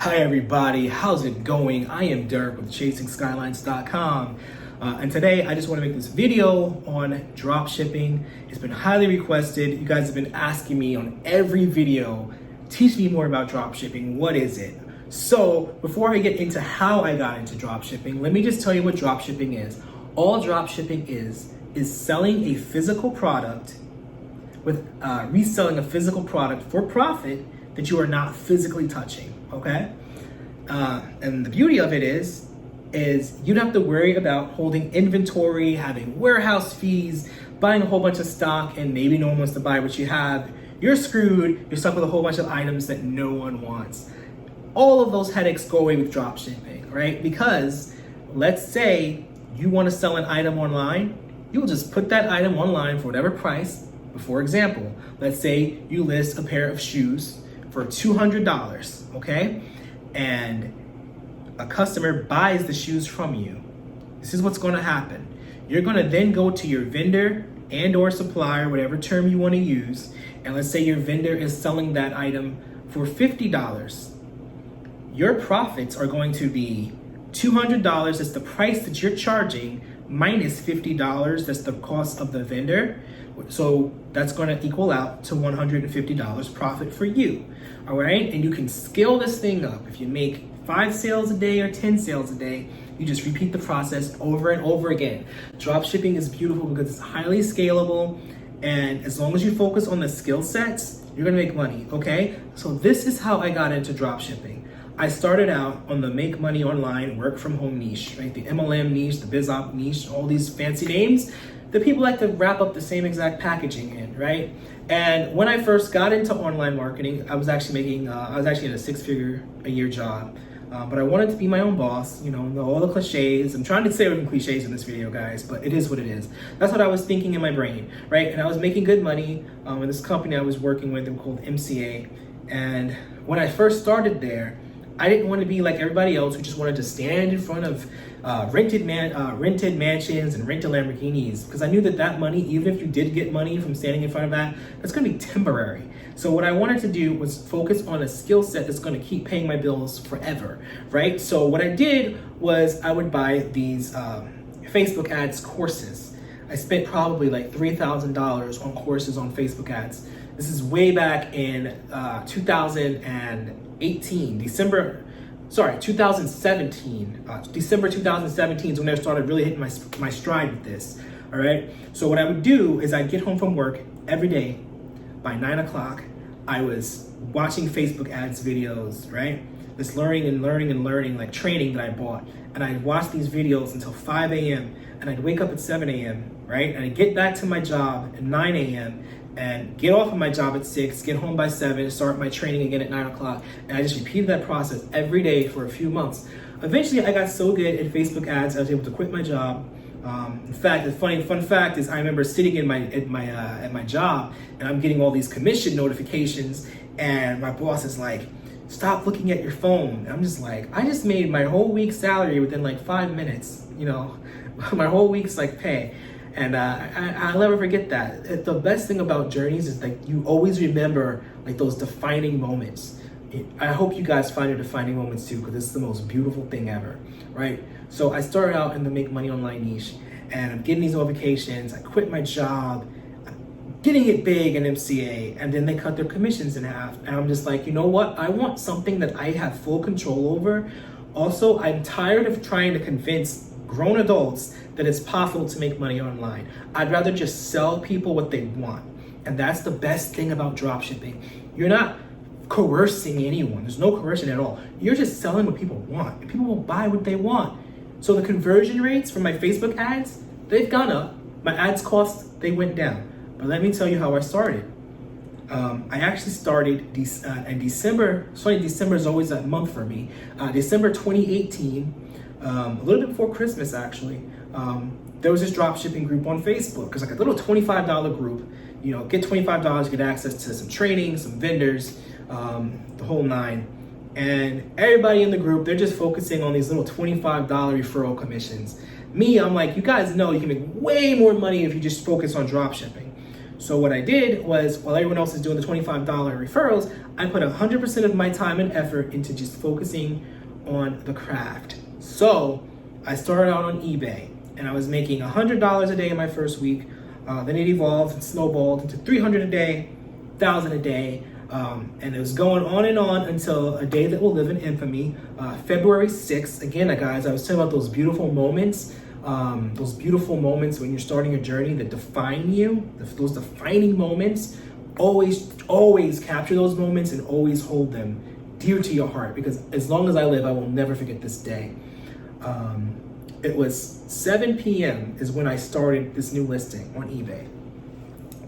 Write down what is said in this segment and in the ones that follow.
Hi everybody, how's it going? I am Dirk with ChasingSkylines.com and today I just want to make this video on drop shipping. It's been highly requested. You guys have been asking me on every video, teach me more about drop shipping. What is it? So before I get into how I got into drop shipping, let me just tell you what drop shipping is. All drop shipping is selling a physical product with reselling a physical product for profit that you are not physically touching. Okay, and the beauty of it is you don't have to worry about holding inventory, having warehouse fees, buying a whole bunch of stock, and maybe no one wants to buy what you have. You're screwed. You're stuck with a whole bunch of items that no one wants. All of those headaches go away with drop shipping, right? Because let's say you want to sell an item online, you'll just put that item online for whatever price. For example, let's say you list a pair of shoes for $200, okay? And a customer buys the shoes from you. This is what's gonna happen. You're gonna then go to your vendor and or supplier, whatever term you wanna use, and let's say your vendor is selling that item for $50. Your profits are going to be $200, that's the price that you're charging, minus $50, that's the cost of the vendor. So that's going to equal out to $150 profit for you. All right. And you can scale this thing up. If you make 5 sales a day or 10 sales a day, you just repeat the process over and over again. Drop shipping is beautiful because it's highly scalable. And as long as you focus on the skill sets, you're going to make money. Okay. So this is how I got into drop shipping. I started out on the make money online, work from home niche, right? The MLM niche, the BizOp niche, all these fancy names that people like to wrap up the same exact packaging in, right? And when I first got into online marketing, I was actually in a 6-figure a year job, but I wanted to be my own boss, you know all the cliches. I'm trying to say some cliches in this video, guys, but it is what it is. That's what I was thinking in my brain, right? And I was making good money in this company I was working with, called MCA. And when I first started there, I didn't want to be like everybody else who just wanted to stand in front of rented mansions and rented Lamborghinis, because I knew that money, even if you did get money from standing in front of that's going to be temporary. So what I wanted to do was focus on a skill set that's going to keep paying my bills forever, right? So what I did was I would buy these Facebook ads courses. I spent probably like $3,000 on courses on Facebook ads. This is way back in 2018, December 2017 is when I started really hitting my stride with this. All right. So what I would do is I'd get home from work every day. By 9 o'clock, I was watching Facebook ads videos, right? This learning, like training that I bought. And I'd watch these videos until 5 a.m. and I'd wake up at 7 a.m., right? And I'd get back to my job at 9 a.m. and get off of my job at 6, get home by 7, start my training again at 9 o'clock. And I just repeated that process every day for a few months. Eventually, I got so good at Facebook ads, I was able to quit my job. In fact, the fun fact is I remember sitting at my job and I'm getting all these commission notifications and my boss is like, stop looking at your phone. And I'm just like, I just made my whole week's salary within like 5 minutes, my whole week's like pay. And I'll never forget that. The best thing about journeys is like you always remember like those defining moments. I hope you guys find your defining moments too, because it's the most beautiful thing ever, right? So I started out in the make money online niche and I'm getting these notifications. I quit my job, getting it big in MCA, and then they cut their commissions in half. And I'm just like, you know what? I want something that I have full control over. Also, I'm tired of trying to convince grown adults that it's possible to make money online. I'd rather just sell people what they want. And that's the best thing about dropshipping. You're not coercing anyone. There's no coercion at all. You're just selling what people want. And people will buy what they want. So the conversion rates for my Facebook ads, they've gone up. My ads costs, they went down. But let me tell you how I started. I actually started in December. Sorry, December is always that month for me. December 2018, a little bit before Christmas actually, there was this drop shipping group on Facebook. Because like a little $25 group, get $25, get access to some training, some vendors, the whole nine. And everybody in the group, they're just focusing on these little $25 referral commissions. Me, I'm like, you guys know you can make way more money if you just focus on drop shipping. So what I did was, while everyone else is doing the $25 referrals, I put 100% of my time and effort into just focusing on the craft. So I started out on eBay, and I was making $100 a day in my first week. Then it evolved and snowballed into $300 a day, $1,000 a day, and it was going on and on until a day that will live in infamy, February 6th. Again, guys, I was talking about those beautiful moments when you're starting a journey that define you, those defining moments. Always capture those moments and always hold them dear to your heart, because as long as I live, I will never forget this day. It was 7 p.m. is when I started this new listing on eBay.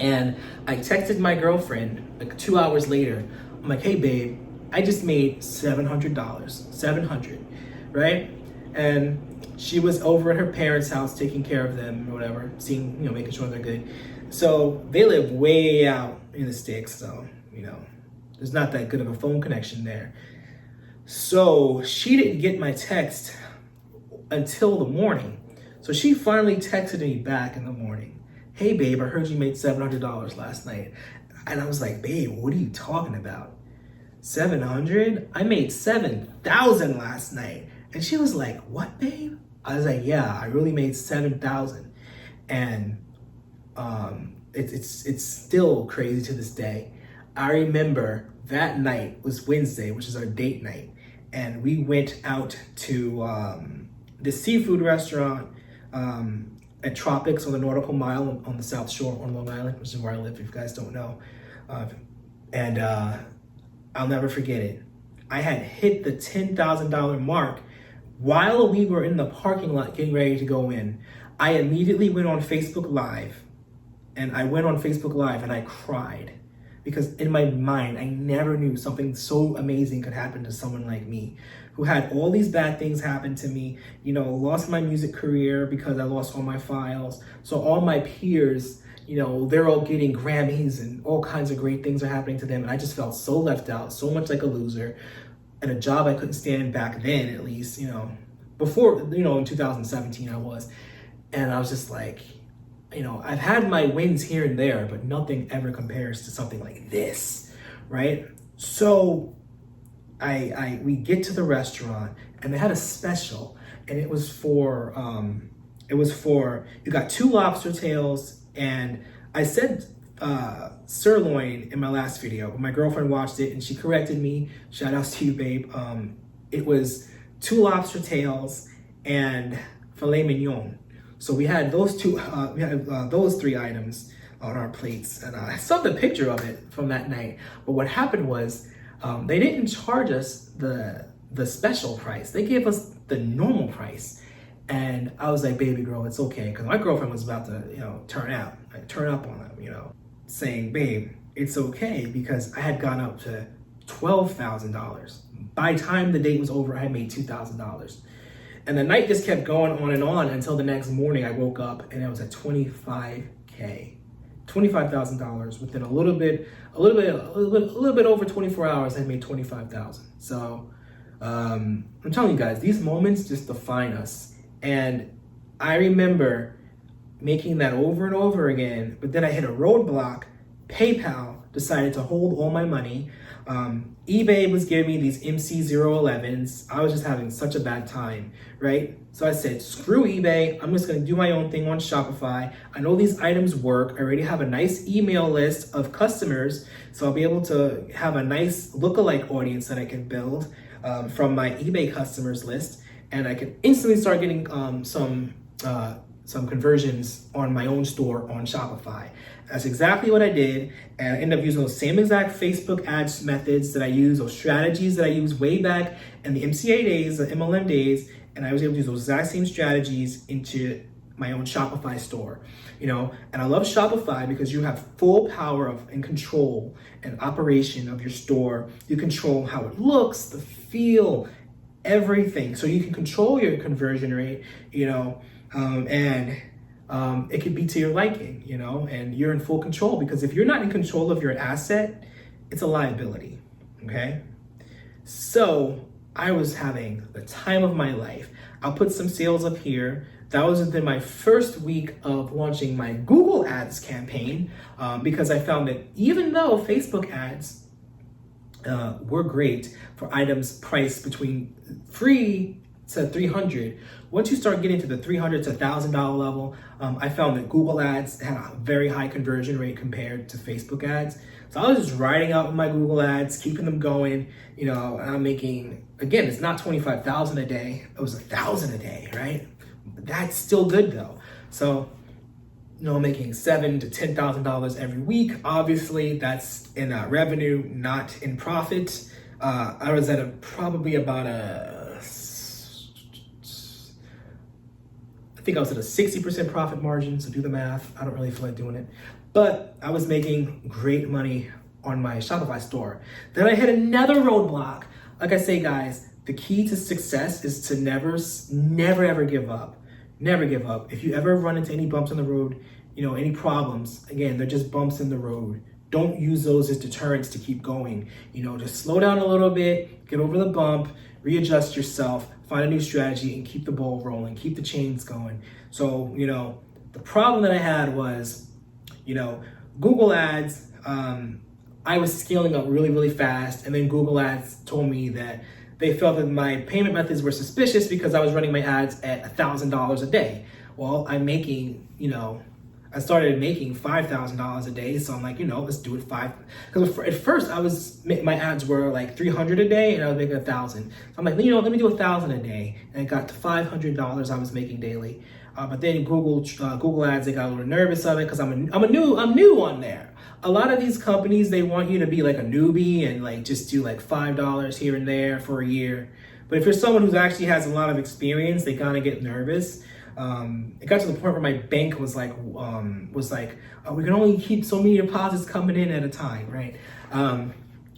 And I texted my girlfriend like 2 hours later. I'm like, hey babe, I just made $700, $700, right? And she was over at her parents' house taking care of them or whatever, making sure they're good. So they live way out in the sticks, so, there's not that good of a phone connection there. So she didn't get my text until the morning. So she finally texted me back in the morning. Hey babe, I heard you made $700 last night. And I was like, babe, what are you talking about? 700? I made 7,000 last night. And she was like, what, babe? I was like, yeah, I really made 7,000. And it's still crazy to this day. I remember that night was Wednesday, which is our date night. And we went out to the seafood restaurant at Tropics on the Nautical Mile on the South Shore on Long Island, which is where I live, if you guys don't know. And I'll never forget it. I had hit the $10,000 mark while we were in the parking lot getting ready to go in. I immediately went on Facebook Live, and I cried. Because in my mind, I never knew something so amazing could happen to someone like me, who had all these bad things happen to me, lost my music career because I lost all my files. So all my peers, they're all getting Grammys and all kinds of great things are happening to them. And I just felt so left out, so much like a loser, and a job I couldn't stand back then, at least, before, in 2017 I was. And I was just like, I've had my wins here and there, but nothing ever compares to something like this, right? So we get to the restaurant, and they had a special, and it was for you got 2 lobster tails, and I said sirloin in my last video, but my girlfriend watched it and she corrected me. Shout outs to you, babe. It was 2 lobster tails and filet mignon. So we had those those 3 items on our plates, and I saw the picture of it from that night. But what happened was they didn't charge us the special price. They gave us the normal price, and I was like, baby girl, it's okay, because my girlfriend was about to turn up on them, saying, babe, it's okay, because I had gone up to $12,000. By the time the date was over, I had made $2,000. And the night just kept going on and on until the next morning I woke up and I was at $25,000. $25,000 within a little bit over 24 hours. I made $25,000. So I'm telling you guys, these moments just define us. And I remember making that over and over again, but then I hit a roadblock. PayPal decided to hold all my money. eBay was giving me these MC011s. I was just having such a bad time, right? So I said, screw eBay. I'm just gonna do my own thing on Shopify. I know these items work. I already have a nice email list of customers, so I'll be able to have a nice lookalike audience that I can build from my eBay customers list, and I can instantly start getting some conversions on my own store on Shopify. That's exactly what I did, and I ended up using those same exact Facebook ads methods that I used, those strategies that I used way back in the MCA days, the MLM days, and I was able to use those exact same strategies into my own Shopify store, and I love Shopify because you have full power of and control and operation of your store. You control how it looks, the feel, everything. So you can control your conversion rate, and it could be to your liking, and you're in full control, because if you're not in control of your asset, it's a liability, okay? So I was having the time of my life. I'll put some sales up here. That was within my first week of launching my Google Ads campaign, because I found that even though Facebook ads were great for items priced between free to 300, once you start getting to the $300 to $1,000 level, I found that Google Ads had a very high conversion rate compared to Facebook ads. So I was just riding out with my Google Ads, keeping them going. You know, I'm making, again, it's not 25,000 a day. It was 1,000 a day, right? But that's still good though. So, you know, making $7,000 to $10,000 every week. Obviously, that's in revenue, not in profit. I was at probably about I think I was at a 60% profit margin, so do the math. I don't really feel like doing it. But I was making great money on my Shopify store. Then I hit another roadblock. Like I say, guys, the key to success is to never ever give up. Never give up. If you ever run into any bumps on the road, you know, any problems, again, they're just bumps in the road. Don't use those as deterrents to keep going. You know, just slow down a little bit, get over the bump, readjust yourself, find a new strategy, and keep the ball rolling, keep the chains going. So, you know, the problem that I had was, you know, Google Ads, I was scaling up really, really fast. And then Google Ads told me that they felt that my payment methods were suspicious because I was running my ads at $1,000 a day. Well, I'm making, you know, I started making $5,000 a day. So I'm like, you know, let's do it because at first my ads were like 300 a day and I was making 1,000. So I'm like, you know, let me do 1,000 a day. And it got to $500 I was making daily. But then Google Ads, they got a little nervous of it because I'm new on there. A lot of these companies, they want you to be like a newbie and like just do like $5 here and there for a year. But if you're someone who actually has a lot of experience, they kind of get nervous. It got to the point where my bank was like, oh, we can only keep so many deposits coming in at a time, right?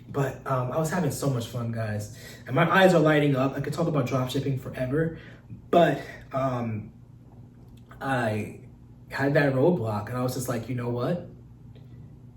But I was having so much fun, guys, and my eyes are lighting up. I could talk about dropshipping forever, but I had that roadblock, and I was just like, you know what?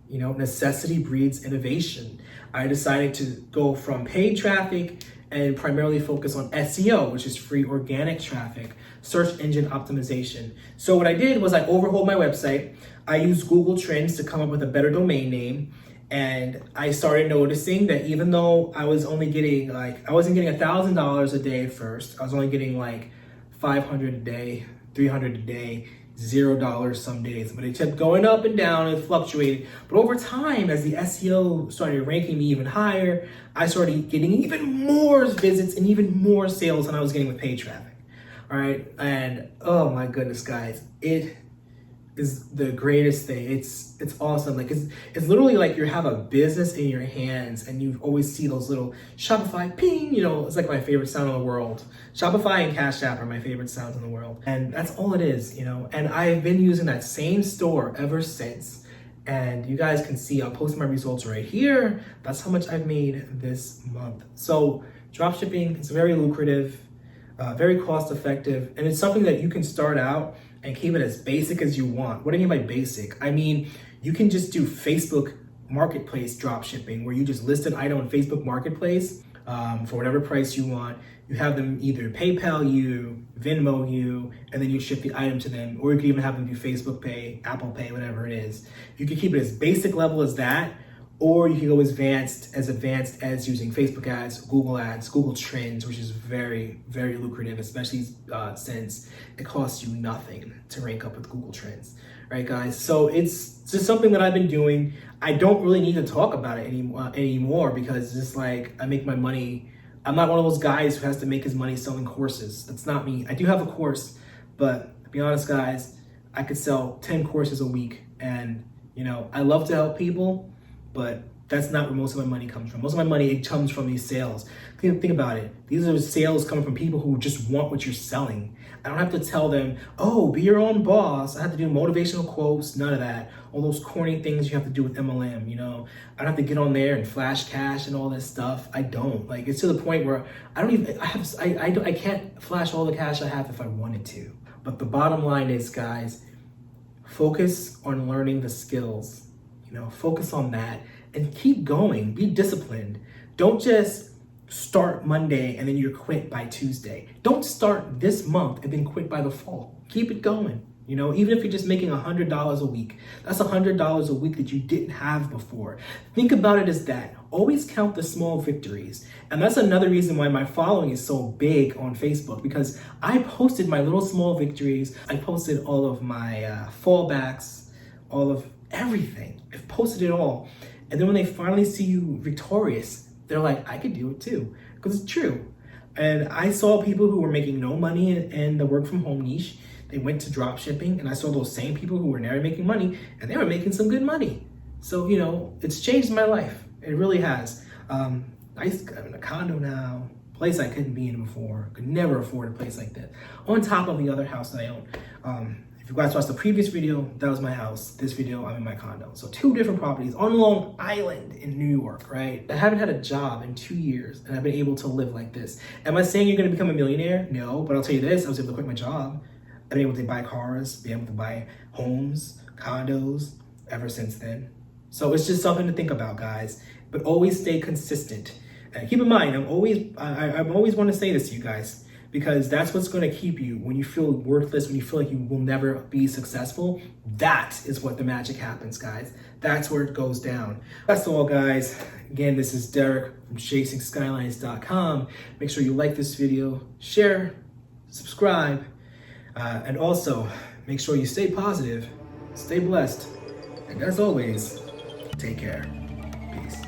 You know, necessity breeds innovation. I decided to go from paid traffic and primarily focus on SEO, which is free organic traffic, search engine optimization. So what I did was I overhauled my website. I used Google Trends to come up with a better domain name. And I started noticing that even though I was only getting I wasn't getting $1,000 a day at first. I was only getting like 500 a day, 300 a day, $0 some days, but it kept going up and down and fluctuated. But over time, as the SEO started ranking me even higher, I started getting even more visits and even more sales than I was getting with paid traffic. All right, and oh my goodness, guys, it is the greatest thing. It's awesome. Like it's literally like you have a business in your hands, and you always see those little Shopify ping. You know, it's like my favorite sound in the world. Shopify and Cash App are my favorite sounds in the world, and that's all it is. You know, and I've been using that same store ever since. And you guys can see, I'll post my results right here. That's how much I've made this month. So dropshipping is very lucrative, very cost effective, and it's something that you can start out and keep it as basic as you want. What do I mean by basic? I mean, you can just do Facebook Marketplace dropshipping, where you just list an item on Facebook Marketplace for whatever price you want. You have them either PayPal you, Venmo you, and then you ship the item to them, or you can even have them do Facebook Pay, Apple Pay, whatever it is. You can keep it as basic level as that, or you can go as advanced as using Facebook ads, Google Trends, which is very, very lucrative, especially since it costs you nothing to rank up with Google Trends, right, guys? So it's just something that I've been doing. I don't really need to talk about it anymore because it's just like I make my money. I'm not one of those guys who has to make his money selling courses. That's not me. I do have a course, but to be honest, guys, I could sell 10 courses a week, and you know, I love to help people, but that's not where most of my money comes from. Most of my money, it comes from these sales. Think about it. These are sales coming from people who just want what you're selling. I don't have to tell them, oh, be your own boss. I have to do motivational quotes, none of that. All those corny things you have to do with MLM, you know. I don't have to get on there and flash cash and all this stuff. I don't. Like, it's to the point where I can't flash all the cash I have if I wanted to. But the bottom line is, guys, focus on learning the skills. You know, focus on that and keep going. Be disciplined. Don't just start Monday and then you're quit by Tuesday. Don't start this month and then quit by the fall. Keep it going. You know, even if you're just making $100 a week, that's $100 a week that you didn't have before. Think about it as that. Always count the small victories. And that's another reason why my following is so big on Facebook, because I posted my little small victories. I posted all of my fallbacks, all of everything. I've posted it all. And then when they finally see you victorious, they're like, I could do it too, because it's true. And I saw people who were making no money in the work from home niche. They went to drop shipping, and I saw those same people who were never making money, and they were making some good money. So, you know, it's changed my life. It really has. I used to live in a condo now, place I couldn't be in before. Could never afford a place like that. On top of the other house that I own. If you guys watched the previous video, that was my house. This video, I'm in my condo. So 2 different properties on Long Island in New York, right? I haven't had a job in 2 years, and I've been able to live like this. Am I saying you're gonna become a millionaire? No, but I'll tell you this, I was able to quit my job. I've been able to buy cars, be able to buy homes, condos ever since then. So it's just something to think about, guys. But always stay consistent. And keep in mind, I always want to say this to you guys, because that's what's going to keep you when you feel worthless, when you feel like you will never be successful. That is what the magic happens, guys. That's where it goes down. That's all, guys. Again, this is Derek from ChasingSkylines.com. Make sure you like this video, share, subscribe. And also, make sure you stay positive, stay blessed, and as always, take care. Peace.